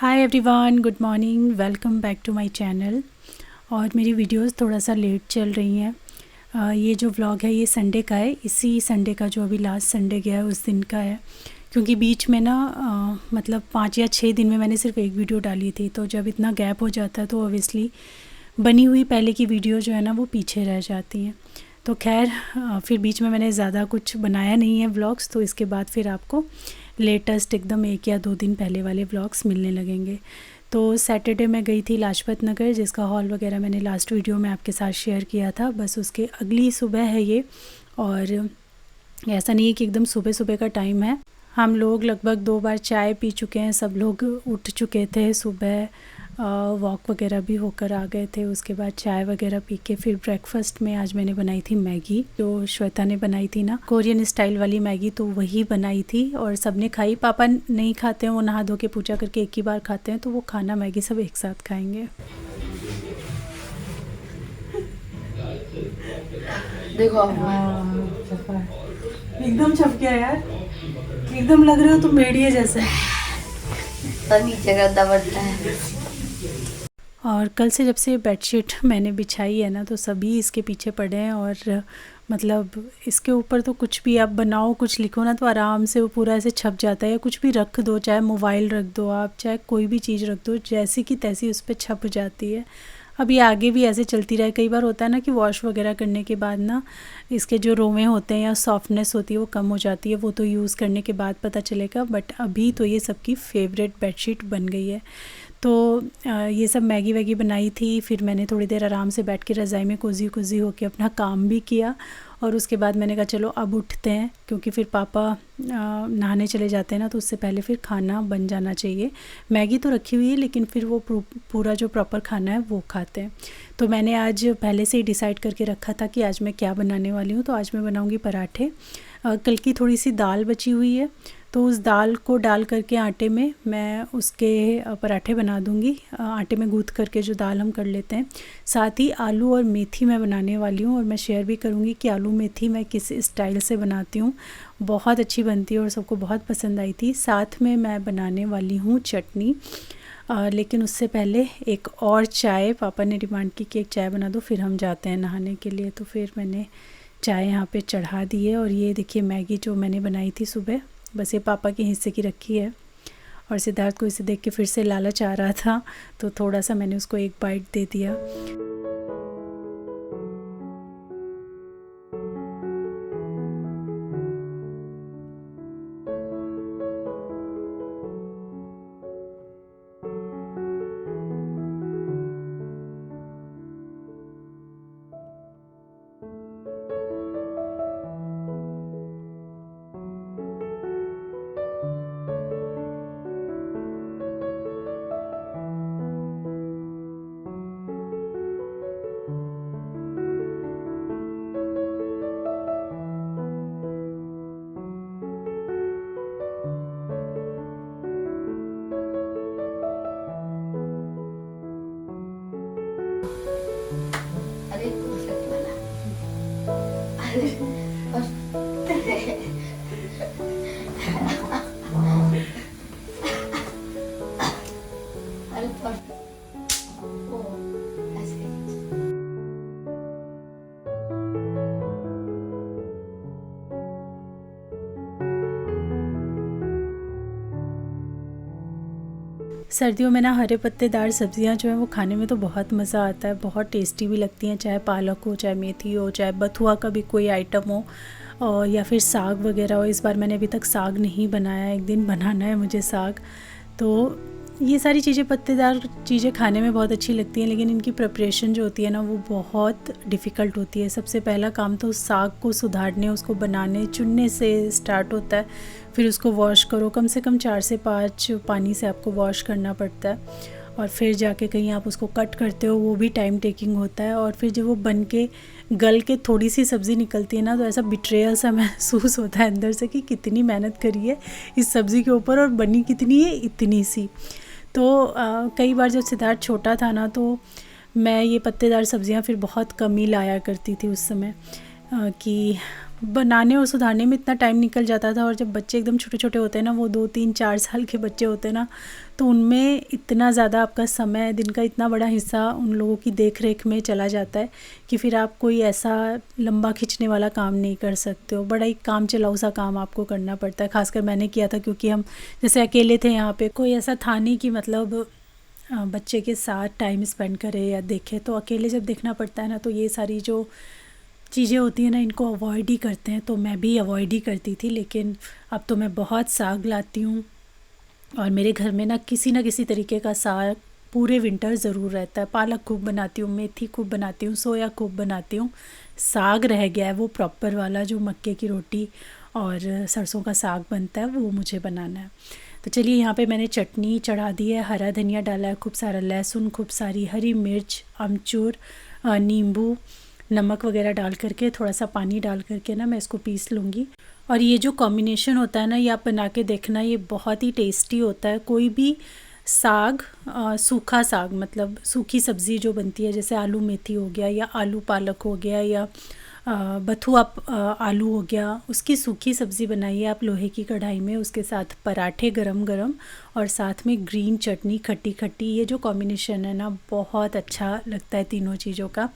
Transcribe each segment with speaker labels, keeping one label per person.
Speaker 1: Hi everyone, good morning, welcome back to my channel. और मेरी videos थोड़ा सा लेट चल रही हैं। ये जो व्लॉग है ये संडे का है, इसी संडे का जो अभी लास्ट संडे गया है उस दिन का है। क्योंकि बीच में ना मतलब 5 या 6 दिन में मैंने सिर्फ एक वीडियो डाली थी, तो जब इतना गैप हो जाता है तो ऑब्वियसली बनी हुई पहले की वीडियो जो है ना वो पीछे रह जाती हैं। तो खैर फिर बीच में मैंने ज़्यादा कुछ बनाया नहीं है व्लॉग्स, तो इसके बाद फिर आपको लेटेस्ट एकदम 1 या 2 दिन पहले वाले व्लॉग्स मिलने लगेंगे। तो सैटरडे मैं गई थी लाजपत नगर, जिसका हॉल वगैरह मैंने लास्ट वीडियो में आपके साथ शेयर किया था। बस उसके अगली सुबह है ये, और ऐसा नहीं है कि एकदम सुबह सुबह का टाइम है। हम लोग लगभग 2 बार चाय पी चुके हैं, सब लोग उठ चुके थे सुबह, वॉक वगैरह भी होकर आ गए थे। उसके बाद चाय वगैरह पी के फिर ब्रेकफास्ट में आज मैंने बनाई थी मैगी, जो श्वेता ने बनाई थी ना, कोरियन स्टाइल वाली मैगी, तो वही बनाई थी और सबने खाई। पापा नहीं खाते हैं, वो नहा धो के पूजा करके एक ही बार खाते हैं, तो वो खाना मैगी सब एक साथ खाएंगे।
Speaker 2: देखो
Speaker 1: एकदम छप गया यार, एकदम लग रहे हो तुम भेड़िए जैसे।
Speaker 2: तो नीचे गद्दा बढ़ता है।
Speaker 1: और कल से जब से बेडशीट मैंने बिछाई है ना, तो सभी इसके पीछे पड़े हैं। और मतलब इसके ऊपर तो कुछ भी आप बनाओ, कुछ लिखो ना, तो आराम से वो पूरा ऐसे छप जाता है। या कुछ भी रख दो, चाहे मोबाइल रख दो आप, चाहे कोई भी चीज़ रख दो, जैसी की तैसी उस पर छप जाती है। अब ये आगे भी ऐसे चलती रहे। कई बार होता है ना कि वॉश वगैरह करने के बाद ना इसके जो रोवे होते हैं या सॉफ्टनेस होती है वो कम हो जाती है। वो तो यूज़ करने के बाद पता चलेगा, बट अभी तो ये सबकी फेवरेट बेडशीट बन गई है। तो ये सब मैगी वैगी बनाई थी, फिर मैंने थोड़ी देर आराम से बैठ के रज़ाई में कोज़ी कोज़ी होके अपना काम भी किया। और उसके बाद मैंने कहा चलो अब उठते हैं, क्योंकि फिर पापा नहाने चले जाते हैं ना, तो उससे पहले फिर खाना बन जाना चाहिए। मैगी तो रखी हुई है, लेकिन फिर वो पूरा जो प्रॉपर खाना है वो खाते हैं। तो मैंने आज पहले से ही डिसाइड करके रखा था कि आज मैं क्या बनाने वाली हूँ। तो आज मैं बनाऊँगी पराठे। कल की थोड़ी सी दाल बची हुई है, तो उस दाल को डाल करके आटे में मैं उसके पराठे बना दूंगी। आटे में गूँथ करके जो दाल हम कर लेते हैं। साथ ही आलू और मेथी मैं बनाने वाली हूँ, और मैं शेयर भी करूँगी कि आलू मेथी मैं किस स्टाइल से बनाती हूँ। बहुत अच्छी बनती है और सबको बहुत पसंद आई थी। साथ में मैं बनाने वाली हूँ चटनी। लेकिन उससे पहले एक और चाय, पापा ने डिमांड की कि एक चाय बना दो, फिर हम जाते हैं नहाने के लिए। तो फिर मैंने चाय यहाँ पे चढ़ा दी है। और ये देखिए मैगी जो मैंने बनाई थी सुबह, बस ये पापा के हिस्से की रखी है। और सिद्धार्थ को इसे देख के फिर से लालच आ रहा था, तो थोड़ा सा मैंने उसको एक बाइट दे दिया।
Speaker 2: अरे परफेक्ट वाला। अरे अरे परफेक्ट। ओ ऐसे।
Speaker 1: सर्दियों में ना हरे पत्तेदार सब्जियां जो है वो खाने में तो बहुत मज़ा आता है, बहुत टेस्टी भी लगती हैं। चाहे पालक हो, चाहे मेथी हो, चाहे बथुआ का भी कोई आइटम हो, और या फिर साग वगैरह हो। इस बार मैंने अभी तक साग नहीं बनाया, एक दिन बनाना है मुझे साग। तो ये सारी चीज़ें, पत्तेदार चीज़ें खाने में बहुत अच्छी लगती हैं, लेकिन इनकी प्रिपरेशन जो होती है ना वो बहुत डिफ़िकल्ट होती है। सबसे पहला काम तो साग को सुधारने, उसको बनाने, चुनने से स्टार्ट होता है। फिर उसको वॉश करो, कम से कम 4 से 5 पानी से आपको वॉश करना पड़ता है। और फिर जाके कहीं आप उसको कट करते हो, वो भी टाइम टेकिंग होता है। और फिर जब वो बन के गल के थोड़ी सी सब्ज़ी निकलती है ना, तो ऐसा बिट्रेयल सा महसूस होता है अंदर से कि कितनी मेहनत करी है इस सब्ज़ी के ऊपर, और बनी कितनी है, इतनी सी। तो कई बार जब सिद्धार्थ छोटा था ना, तो मैं ये पत्तेदार सब्ज़ियाँ फिर बहुत कम ही लाया करती थी उस समय, कि बनाने और सुधारने में इतना टाइम निकल जाता था। और जब बच्चे एकदम छोटे छोटे होते हैं ना, वो 2 3 4 साल के बच्चे होते हैं ना, तो उनमें इतना ज़्यादा आपका समय, दिन का इतना बड़ा हिस्सा उन लोगों की देख रेख में चला जाता है कि फिर आप कोई ऐसा लंबा खींचने वाला काम नहीं कर सकते हो। बड़ा ही काम चलाऊ सा काम आपको करना पड़ता है। खासकर मैंने किया था, क्योंकि हम जैसे अकेले थे यहाँ पे, कोई ऐसा था नहीं कि मतलब बच्चे के साथ टाइम स्पेंड करे या देखे। तो अकेले जब देखना पड़ता है ना, तो ये सारी जो चीज़ें होती हैं ना, इनको अवॉइड ही करते हैं। तो मैं भी अवॉइड ही करती थी, लेकिन अब तो मैं बहुत साग लाती हूँ। और मेरे घर में ना किसी तरीके का साग पूरे विंटर ज़रूर रहता है। पालक खूब बनाती हूँ, मेथी खूब बनाती हूँ, सोया खूब बनाती हूँ। साग रह गया है वो प्रॉपर वाला, जो मक्के की रोटी और सरसों का साग बनता है, वो मुझे बनाना है। तो चलिए, यहाँ पे मैंने चटनी चढ़ा दी है, हरा धनिया डाला है, खूब सारा लहसुन, खूब सारी हरी मिर्च, अमचूर, नींबू, नमक वगैरह डाल करके, थोड़ा सा पानी डाल करके ना मैं इसको पीस लूँगी। और ये जो कॉम्बिनेशन होता है ना, ये आप बना के देखना, ये बहुत ही टेस्टी होता है। कोई भी साग, सूखा साग मतलब सूखी सब्ज़ी जो बनती है, जैसे आलू मेथी हो गया या आलू पालक हो गया या बथुआ आलू हो गया, उसकी सूखी सब्ज़ी बनाइए आप लोहे की कढ़ाई में, उसके साथ पराठे गरम गरम और साथ में ग्रीन चटनी खट्टी खट्टी। ये जो कॉम्बिनेशन है ना, बहुत अच्छा लगता है तीनों चीज़ों का।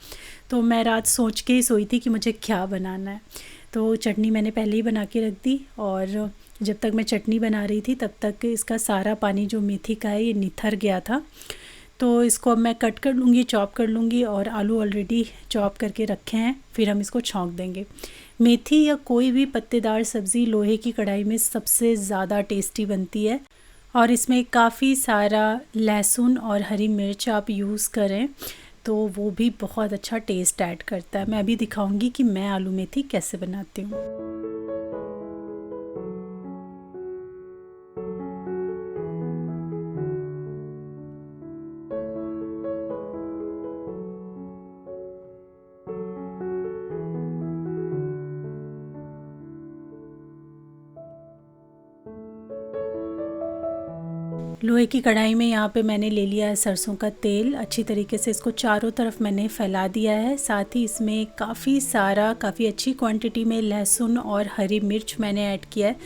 Speaker 1: तो मैं रात सोच के ही सोई थी कि मुझे क्या बनाना है। तो चटनी मैंने पहले ही बना के रख दी, और जब तक मैं चटनी बना रही थी तब तक इसका सारा पानी जो मेथी का है, ये निथर गया था। तो इसको अब मैं कट कर लूँगी, चॉप कर लूँगी, और आलू ऑलरेडी चॉप करके रखे हैं, फिर हम इसको छौंक देंगे। मेथी या कोई भी पत्तेदार सब्ज़ी लोहे की कढ़ाई में सबसे ज़्यादा टेस्टी बनती है। और इसमें काफ़ी सारा लहसुन और हरी मिर्च आप यूज़ करें तो वो भी बहुत अच्छा टेस्ट ऐड करता है। मैं अभी दिखाऊंगी कि मैं आलू मेथी कैसे बनाती हूँ। लोहे की कढ़ाई में यहाँ पे मैंने ले लिया है सरसों का तेल। अच्छी तरीके से इसको चारों तरफ मैंने फैला दिया है। साथ ही इसमें काफ़ी अच्छी क्वांटिटी में लहसुन और हरी मिर्च मैंने ऐड किया है।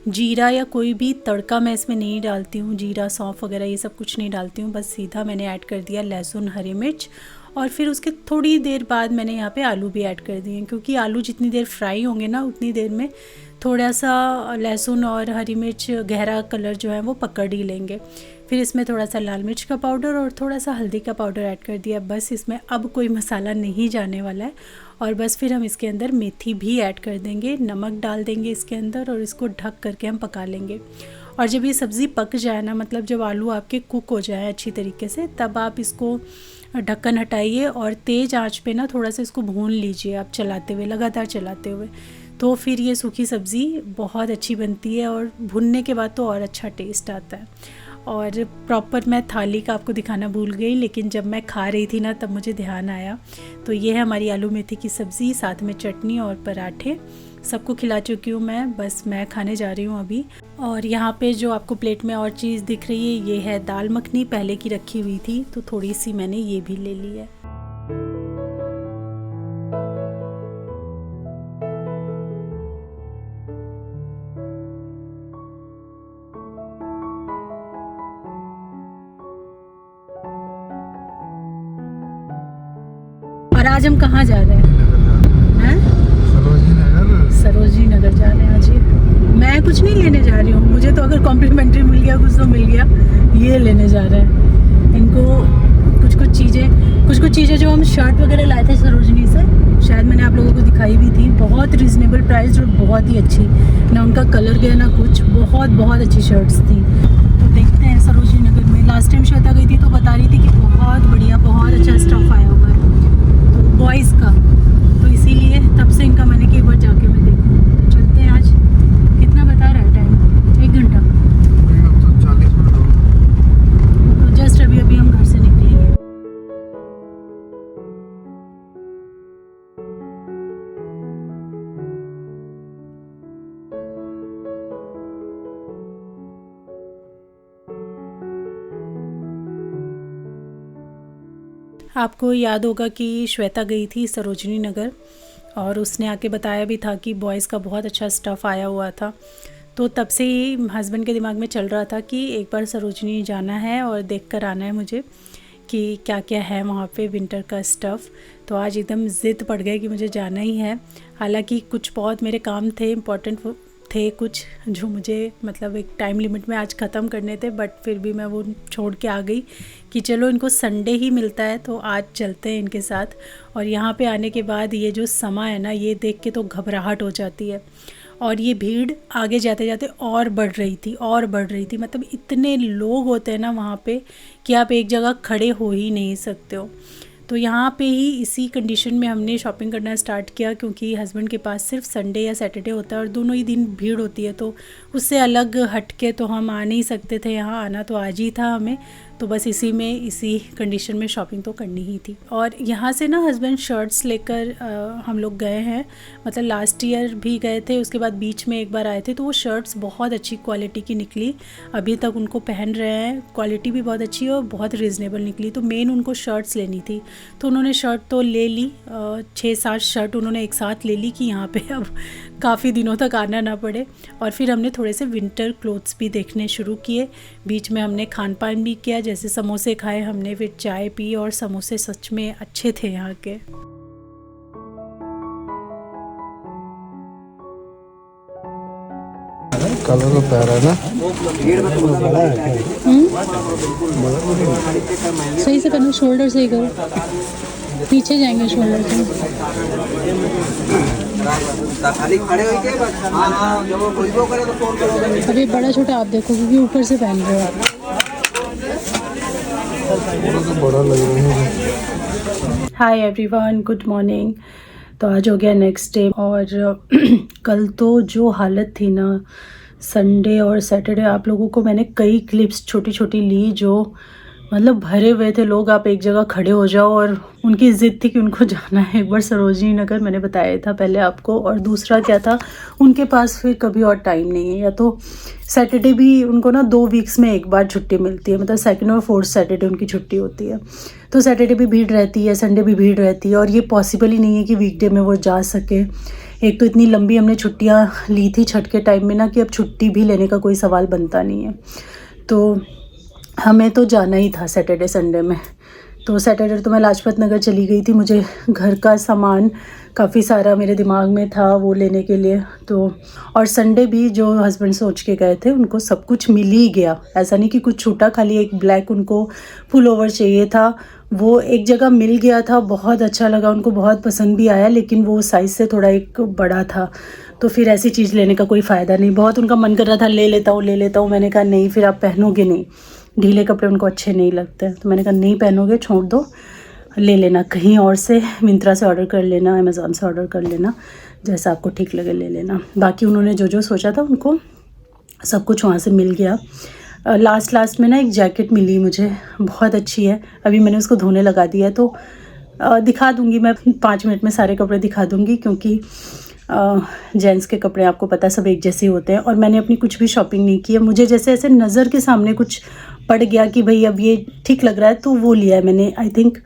Speaker 1: जीरा या कोई भी तड़का मैं इसमें नहीं डालती हूँ, जीरा सौंफ वगैरह ये सब कुछ नहीं डालती हूँ। बस सीधा मैंने ऐड कर दिया लहसुन हरी मिर्च, और फिर उसके थोड़ी देर बाद मैंने यहाँ पे आलू भी ऐड कर दिए, क्योंकि आलू जितनी देर फ्राई होंगे ना, उतनी देर में थोड़ा सा लहसुन और हरी मिर्च गहरा कलर जो है वो पकड़ ही लेंगे। फिर इसमें थोड़ा सा लाल मिर्च का पाउडर और थोड़ा सा हल्दी का पाउडर ऐड कर दिया। बस इसमें अब कोई मसाला नहीं जाने वाला है। और बस फिर हम इसके अंदर मेथी भी ऐड कर देंगे, नमक डाल देंगे इसके अंदर, और इसको ढक करके हम पका लेंगे। और जब ये सब्ज़ी पक जाए ना, मतलब जब आलू आपके कुक हो जाए अच्छी तरीके से, तब आप इसको ढक्कन हटाइए और तेज़ आंच पे ना थोड़ा सा इसको भून लीजिए आप चलाते हुए, लगातार चलाते हुए। तो फिर ये सूखी सब्ज़ी बहुत अच्छी बनती है, और भुनने के बाद तो और अच्छा टेस्ट आता है। और प्रॉपर मैं थाली का आपको दिखाना भूल गई, लेकिन जब मैं खा रही थी ना, तब मुझे ध्यान आया। तो ये है हमारी आलू मेथी की सब्ज़ी, साथ में चटनी और पराठे। सबको खिला चुकी हूँ मैं, बस मैं खाने जा रही हूँ अभी। और यहाँ पे जो आपको प्लेट में और चीज़ दिख रही है, ये है दाल मखनी, पहले की रखी हुई थी, तो थोड़ी सी मैंने ये भी ले ली है। और आज हम कहाँ जा रहे हैं? सरोजनी नगर जा रहे हैं आज। मैं कुछ नहीं लेने जा रही हूँ, मुझे तो अगर कॉम्प्लीमेंट्री मिल गया, कुछ तो मिल गया। ये लेने जा रहे हैं इनको कुछ चीज़ें जो हम शर्ट वगैरह लाए थे सरोजनी से, शायद मैंने आप लोगों को दिखाई भी थी। बहुत रीज़नेबल प्राइस और बहुत ही अच्छी, ना उनका कलर गया ना कुछ, बहुत अच्छी शर्ट्स थी। तो देखते हैं सरोजनी नगर में। लास्ट टाइम श्वेता गई थी तो बता रही थी कि बहुत बढ़िया, बहुत अच्छा स्टफ आया हुआ है तो बॉयज़ का। तो इसीलिए तब से इनका मैंने कि एक बार जाके मैं देखूँ। चलते हैं। आज कितना बता रहा है टाइम? 1 घंटा। तो जस्ट अभी हम घर से निकलेंगे। आपको याद होगा कि श्वेता गई थी सरोजनी नगर, और उसने आके बताया भी था कि बॉयज़ का बहुत अच्छा स्टफ़ आया हुआ था। तो तब से ही हस्बैंड के दिमाग में चल रहा था कि एक बार सरोजनी जाना है और देख कर आना है मुझे कि क्या क्या है वहाँ पे विंटर का स्टफ़। तो आज एकदम ज़िद पड़ गई कि मुझे जाना ही है। हालांकि कुछ बहुत मेरे काम थे, इम्पोर्टेंट थे कुछ, जो मुझे मतलब एक टाइम लिमिट में आज ख़त्म करने थे, बट फिर भी मैं वो छोड़ के आ गई कि चलो इनको संडे ही मिलता है तो आज चलते हैं इनके साथ। और यहाँ पे आने के बाद ये जो समय है ना, ये देख के तो घबराहट हो जाती है। और ये भीड़ आगे जाते जाते और बढ़ रही थी। मतलब इतने लोग होते हैं ना वहाँ पे कि आप एक जगह खड़े हो ही नहीं सकते हो। तो यहाँ पे ही इसी कंडीशन में हमने शॉपिंग करना स्टार्ट किया, क्योंकि हस्बैंड के पास सिर्फ संडे या सैटरडे होता है और दोनों ही दिन भीड़ होती है, तो उससे अलग हट के तो हम आ नहीं सकते थे। यहाँ आना तो आज ही था हमें, तो बस इसी कंडीशन में शॉपिंग तो करनी ही थी। और यहाँ से ना हस्बैंड शर्ट्स लेकर हम लोग गए हैं, मतलब लास्ट ईयर भी गए थे, उसके बाद बीच में एक बार आए थे। तो वो शर्ट्स बहुत अच्छी क्वालिटी की निकली, अभी तक उनको पहन रहे हैं, क्वालिटी भी बहुत अच्छी है और बहुत रिजनेबल निकली। तो मेन उनको शर्ट्स लेनी थी, तो उन्होंने शर्ट तो ले ली, 6-7 शर्ट उन्होंने एक साथ ले ली कि यहाँ पे अब काफ़ी दिनों तक आना ना पड़े। और फिर हमने थोड़े से विंटर क्लोथ्स भी देखने शुरू किए। बीच में हमने खान पान भी किया, जैसे समोसे खाए हमने, फिर चाय पी, और समोसे सच में अच्छे थे यहाँ के।
Speaker 3: कलर तो प्यारा है ना।
Speaker 1: सही से पहनो, शोल्डर सही करो, पीछे जाएंगे शोल्डर से। अभी बड़ा छोटा आप देखो, क्योंकि ऊपर से पहन रहे हो आप।
Speaker 3: तो बड़ा लग रहा है।
Speaker 1: हाय एवरीवन, गुड मॉर्निंग। तो आज हो गया नेक्स्ट डे, और कल तो जो हालत थी ना, संडे और सैटरडे, आप लोगों को मैंने कई क्लिप्स छोटी छोटी ली, जो मतलब भरे हुए थे लोग, आप एक जगह खड़े हो जाओ। और उनकी ज़िद थी कि उनको जाना है एक बार सरोजनी नगर, मैंने बताया था पहले आपको। और दूसरा क्या था, उनके पास फिर कभी और टाइम नहीं है, या तो सैटरडे भी उनको ना 2 वीक्स में एक बार छुट्टी मिलती है, मतलब सेकंड और फोर्थ सैटरडे उनकी छुट्टी होती है। तो सैटरडे भी भीड़ रहती है, संडे भी भीड़ रहती है, और ये पॉसिबल ही नहीं है कि वीकडे में वो जा सके। एक तो इतनी लंबी हमने छुट्टियाँ ली थी छठ के टाइम में ना, कि अब छुट्टी भी लेने का कोई सवाल बनता नहीं है। तो हमें तो जाना ही था सैटरडे संडे में। तो सैटरडे तो मैं लाजपत नगर चली गई थी, मुझे घर का सामान काफ़ी सारा मेरे दिमाग में था वो लेने के लिए। तो और संडे भी जो हस्बैंड सोच के गए थे उनको सब कुछ मिल ही गया, ऐसा नहीं कि कुछ छूटा, खाली एक ब्लैक उनको फुल ओवर चाहिए था, वो एक जगह मिल गया था, बहुत अच्छा लगा उनको, बहुत पसंद भी आया, लेकिन वो साइज़ से थोड़ा एक बड़ा था। तो फिर ऐसी चीज़ लेने का कोई फ़ायदा नहीं। बहुत उनका मन कर रहा था ले लेता हूँ, मैंने कहा नहीं, फिर आप पहनोगे नहीं, ढीले कपड़े उनको अच्छे नहीं लगते। तो मैंने कहा नहीं पहनोगे, छोड़ दो, ले लेना कहीं और से, मिंत्रा से ऑर्डर कर लेना, अमेज़ॉन से ऑर्डर कर लेना, जैसा आपको ठीक लगे ले लेना। बाकी उन्होंने जो जो सोचा था उनको सब कुछ वहाँ से मिल गया। लास्ट में ना एक जैकेट मिली मुझे, बहुत अच्छी है, अभी मैंने उसको धोने लगा दिया है, तो दिखा दूँगी मैं 5 मिनट में, सारे कपड़े दिखा दूँगी, क्योंकि जेंट्स के कपड़े आपको पता है सब एक जैसे होते हैं। और मैंने अपनी कुछ भी शॉपिंग नहीं की है, मुझे जैसे ऐसे नज़र के सामने कुछ पड़ गया कि भाई अब ये ठीक लग रहा है, तो वो लिया है मैंने। आई थिंक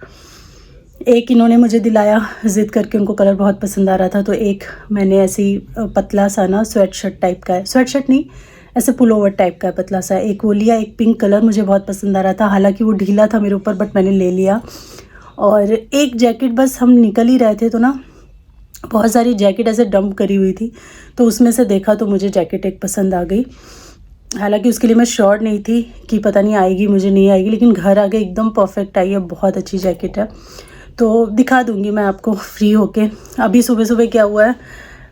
Speaker 1: एक इन्होंने मुझे दिलाया ज़िद करके, उनको कलर बहुत पसंद आ रहा था, तो एक मैंने ऐसी पतला सा ना स्वेट शर्ट टाइप का है, स्वेट शर्ट नहीं, ऐसे पुलोवर टाइप का है पतला सा, एक वो लिया। एक पिंक कलर मुझे बहुत पसंद आ रहा था, हालांकि वो ढीला था मेरे ऊपर, बट मैंने ले लिया। और एक जैकेट, बस हम निकल ही रहे थे तो ना बहुत सारी जैकेट ऐसे डंप करी हुई थी, तो उसमें से देखा तो मुझे जैकेट एक पसंद आ गई। हालांकि उसके लिए मैं श्योर नहीं थी कि पता नहीं आएगी मुझे, नहीं आएगी, लेकिन घर आके एकदम परफेक्ट आई है, बहुत अच्छी जैकेट है। तो दिखा दूंगी मैं आपको फ्री होके। अभी सुबह सुबह क्या हुआ है,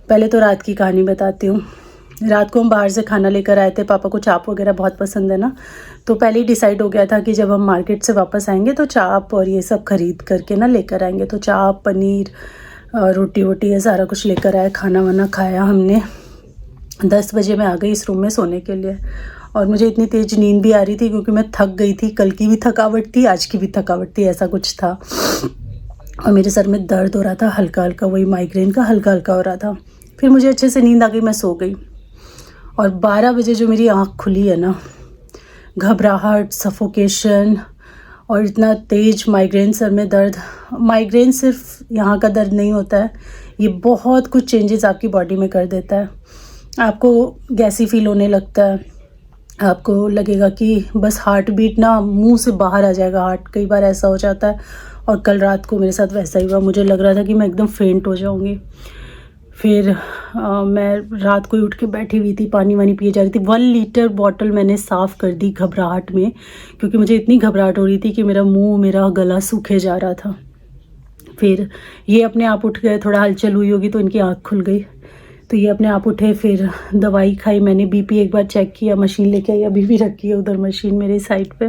Speaker 1: पहले तो रात की कहानी बताती हूँ। रात को हम बाहर से खाना लेकर आए थे, पापा को चाप वगैरह बहुत पसंद है ना, तो पहले ही डिसाइड हो गया था कि जब हम मार्केट से वापस आएंगे तो चाप और ये सब खरीद करके ना लेकर आएंगे। तो चाप, पनीर, रोटी वोटी, ये सारा कुछ लेकर आए, खाना वाना खाया हमने। 10 बजे मैं आ गई इस रूम में सोने के लिए, और मुझे इतनी तेज़ नींद भी आ रही थी क्योंकि मैं थक गई थी, कल की भी थकावट थी, आज की भी थकावट थी, ऐसा कुछ था। और मेरे सर में दर्द हो रहा था हल्का हल्का, वही माइग्रेन का हल्का हल्का हो रहा था। फिर मुझे अच्छे से नींद आ गई, मैं सो गई। और 12 बजे जो मेरी आँख खुली है ना, घबराहट, सफोकेशन और इतना तेज माइग्रेन, सर में दर्द। माइग्रेन सिर्फ यहाँ का दर्द नहीं होता है, ये बहुत कुछ चेंजेस आपकी बॉडी में कर देता है। आपको गैसी फील होने लगता है, आपको लगेगा कि बस हार्ट बीट ना मुंह से बाहर आ जाएगा हार्ट, कई बार ऐसा हो जाता है। और कल रात को मेरे साथ वैसा ही हुआ, मुझे लग रहा था कि मैं एकदम फेंट हो जाऊंगी। फिर मैं रात को ही उठ के बैठी हुई थी, पानी वानी पिए जा रही थी। 1 लीटर बॉटल मैंने साफ़ कर दी घबराहट में, क्योंकि मुझे इतनी घबराहट हो रही थी कि मेरा मुंह, मेरा गला सूखे जा रहा था। फिर ये अपने आप उठ गए, थोड़ा हलचल हुई होगी तो इनकी आँख खुल गई, तो ये अपने आप उठे। फिर दवाई खाई मैंने, बीपी एक बार चेक किया, मशीन लेके आई, अभी भी रखी है उधर मशीन मेरे साइड पे,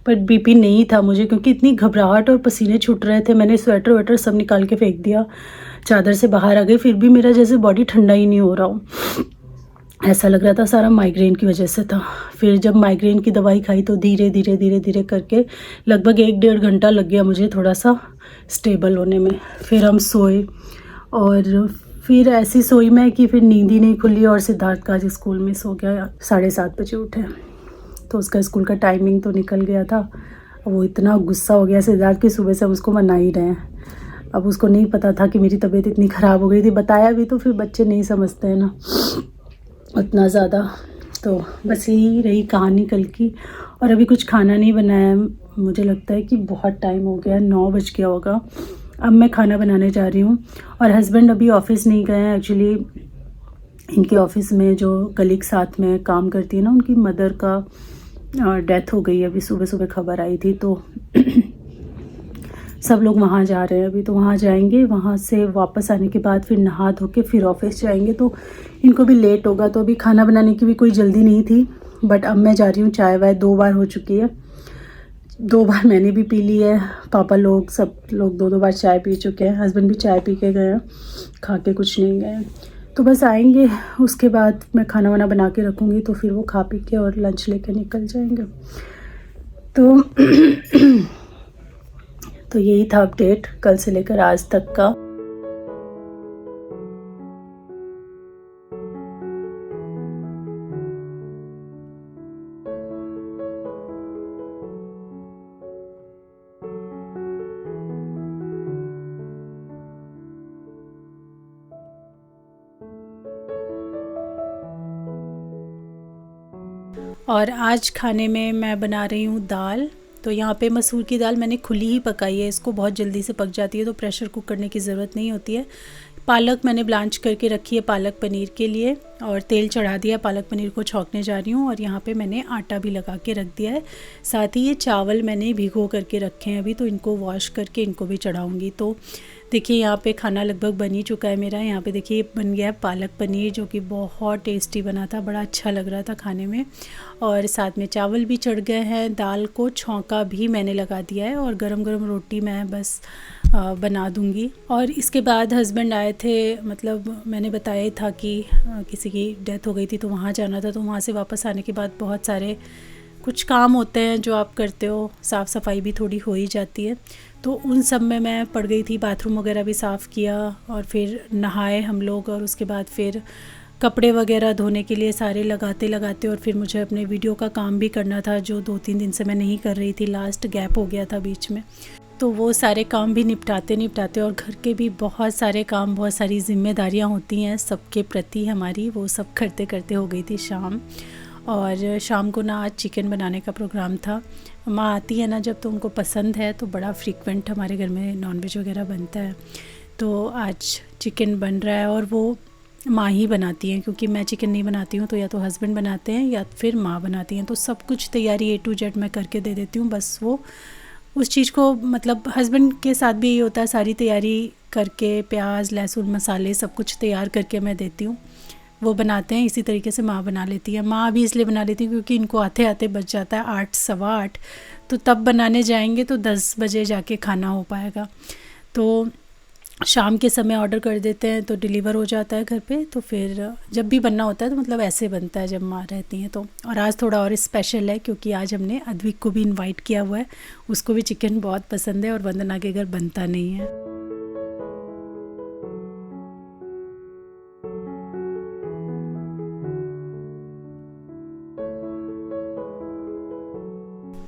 Speaker 1: बट बीपी नहीं था मुझे, क्योंकि इतनी घबराहट और पसीने छूट रहे थे। मैंने स्वेटर वेटर सब निकाल के फेंक दिया, चादर से बाहर आ गई, फिर भी मेरा जैसे बॉडी ठंडा ही नहीं हो रहा हूँ, ऐसा लग रहा था सारा माइग्रेन की वजह से था। फिर जब माइग्रेन की दवाई खाई तो धीरे धीरे धीरे धीरे करके लगभग 1-1.5 घंटा लग गया मुझे थोड़ा सा स्टेबल होने में। फिर हम सोए, और फिर ऐसी सोई मैं कि फिर नींद ही नहीं खुली, और सिद्धार्थ का आज स्कूल में सो गया, 7:30 बजे उठे, तो उसका स्कूल का टाइमिंग तो निकल गया था। वो इतना गुस्सा हो गया सिद्धार्थ की, सुबह से हम उसको मना ही रहे हैं। अब उसको नहीं पता था कि मेरी तबीयत इतनी ख़राब हो गई थी, बताया भी तो फिर बच्चे नहीं समझते हैं ना उतना ज़्यादा। तो बस यही रही कहानी कल की। और अभी कुछ खाना नहीं बनाया है, मुझे लगता है कि बहुत टाइम हो गया, 9 बज गया होगा। अब मैं खाना बनाने जा रही हूँ, और हस्बैंड अभी ऑफ़िस नहीं गए हैं। एक्चुअली इनके ऑफ़िस में जो कलीग साथ में काम करती है ना, उनकी मदर का डेथ हो गई, अभी सुबह सुबह खबर आई थी, तो सब लोग वहाँ जा रहे हैं अभी, तो वहाँ जाएंगे। वहाँ से वापस आने के बाद फिर नहा धो के फिर ऑफिस जाएंगे, तो इनको भी लेट होगा। तो अभी खाना बनाने की भी कोई जल्दी नहीं थी, बट अब मैं जा रही हूँ। चाय वाय 2 बार हो चुकी है, 2 बार मैंने भी पी ली है, पापा लोग सब लोग 2-2 बार चाय पी चुके हैं, हस्बैंड भी चाय पी के गए हैं, खा के कुछ नहीं गए। तो बस आएंगे, उसके बाद मैं खाना वाना बना के रखूँगी, तो फिर वो खा पी के और लंच लेके निकल जाएंगे। तो यही था अपडेट कल से लेकर आज तक का। और आज खाने में मैं बना रही हूँ दाल। तो यहाँ पे मसूर की दाल मैंने खुली ही पकाई है, इसको बहुत जल्दी से पक जाती है, तो प्रेशर कुक करने की ज़रूरत नहीं होती है। पालक मैंने ब्लांच करके रखी है पालक पनीर के लिए, और तेल चढ़ा दिया, पालक पनीर को छौंकने जा रही हूँ। और यहाँ पे मैंने आटा भी लगा के रख दिया है। साथ ही ये चावल मैंने भिगो करके रखे हैं अभी, तो इनको वॉश करके इनको भी चढ़ाऊँगी। तो देखिए यहाँ पे खाना लगभग बन ही चुका है मेरा। यहाँ पे देखिए बन गया है पालक पनीर, जो कि बहुत टेस्टी बना था, बड़ा अच्छा लग रहा था खाने में। और साथ में चावल भी चढ़ गए हैं, दाल को छौंका भी मैंने लगा दिया है, और गरम गरम रोटी मैं बस बना दूंगी। और इसके बाद हस्बैंड आए थे, मतलब मैंने बताया ही था कि किसी की डेथ हो गई थी, तो वहाँ जाना था। तो वहाँ से वापस आने के बाद बहुत सारे कुछ काम होते हैं जो आप करते हो, साफ़ सफाई भी थोड़ी हो ही जाती है, तो उन सब में मैं पड़ गई थी। बाथरूम वगैरह भी साफ़ किया, और फिर नहाए हम लोग, और उसके बाद फिर कपड़े वगैरह धोने के लिए सारे लगाते लगाते, और फिर मुझे अपने वीडियो का काम भी करना था, जो 2-3 दिन से मैं नहीं कर रही थी, लास्ट गैप हो गया था बीच में। तो वो सारे काम भी निपटाते निपटाते, और घर के भी बहुत सारे काम, बहुत सारी जिम्मेदारियां होती हैं सबके प्रति हमारी, वो सब करते करते हो गई थी शाम। और शाम को ना आज चिकन बनाने का प्रोग्राम था। माँ आती है ना जब, तो उनको पसंद है, तो बड़ा फ्रीक्वेंट हमारे घर में नॉनवेज वगैरह बनता है। तो आज चिकन बन रहा है, और वो माँ ही बनाती हैं, क्योंकि मैं चिकन नहीं बनाती हूँ, तो या तो हस्बैंड बनाते हैं या फिर माँ बनाती हैं। तो सब कुछ तैयारी A to Z मैं करके दे देती हूँ, बस वो उस चीज़ को, मतलब हस्बैंड के साथ भी यही होता है, सारी तैयारी करके प्याज लहसुन मसाले सब कुछ तैयार करके मैं देती हूँ, वो बनाते हैं। इसी तरीके से माँ बना लेती है। माँ भी इसलिए बना लेती है क्योंकि इनको आते आते बच जाता है 8 सवा 8, तो तब बनाने जाएंगे तो 10 बजे जाके खाना हो पाएगा। तो शाम के समय ऑर्डर कर देते हैं तो डिलीवर हो जाता है घर पे। तो फिर जब भी बनना होता है तो मतलब ऐसे बनता है जब माँ रहती हैं तो। और आज थोड़ा और स्पेशल है क्योंकि आज हमने अद्विक को भी इनवाइट किया हुआ है, उसको भी चिकन बहुत पसंद है और वंदना के घर बनता नहीं है।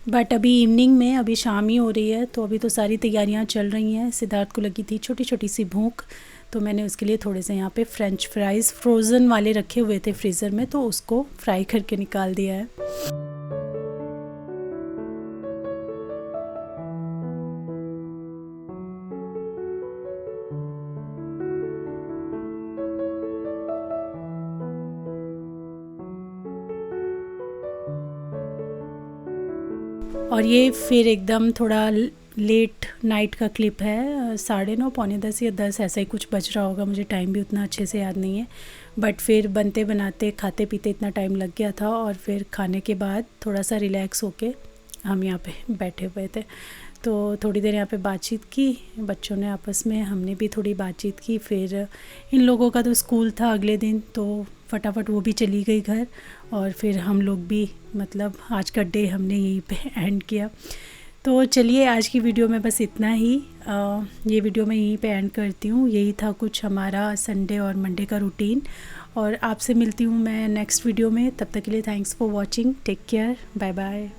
Speaker 1: बट अभी इवनिंग में, अभी शाम ही हो रही है, तो अभी तो सारी तैयारियां चल रही हैं। सिद्धार्थ को लगी थी छोटी छोटी सी भूख, तो मैंने उसके लिए थोड़े से यहाँ पे फ्रेंच फ्राइज़ फ्रोज़न वाले रखे हुए थे फ्रीज़र में, तो उसको फ्राई करके निकाल दिया है। और ये फिर एकदम थोड़ा लेट नाइट का क्लिप है, 9:30 पौने 10 या 10 ऐसा ही कुछ बज रहा होगा, मुझे टाइम भी उतना अच्छे से याद नहीं है। बट फिर बनते बनाते खाते पीते इतना टाइम लग गया था, और फिर खाने के बाद थोड़ा सा रिलैक्स होके हम यहाँ पे बैठे हुए थे, तो थोड़ी देर यहाँ पे बातचीत की बच्चों ने आपस में, हमने भी थोड़ी बातचीत की। फिर इन लोगों का तो स्कूल था अगले दिन, तो फटाफट वो भी चली गई घर, और फिर हम लोग भी मतलब आज का डे हमने यहीं पे एंड किया। तो चलिए आज की वीडियो में बस इतना ही। ये वीडियो मैं यहीं पे एंड करती हूँ। यही था कुछ हमारा संडे और मंडे का रूटीन, और आपसे मिलती हूँ मैं नेक्स्ट वीडियो में। तब तक के लिए thanks for watching, take care, bye bye.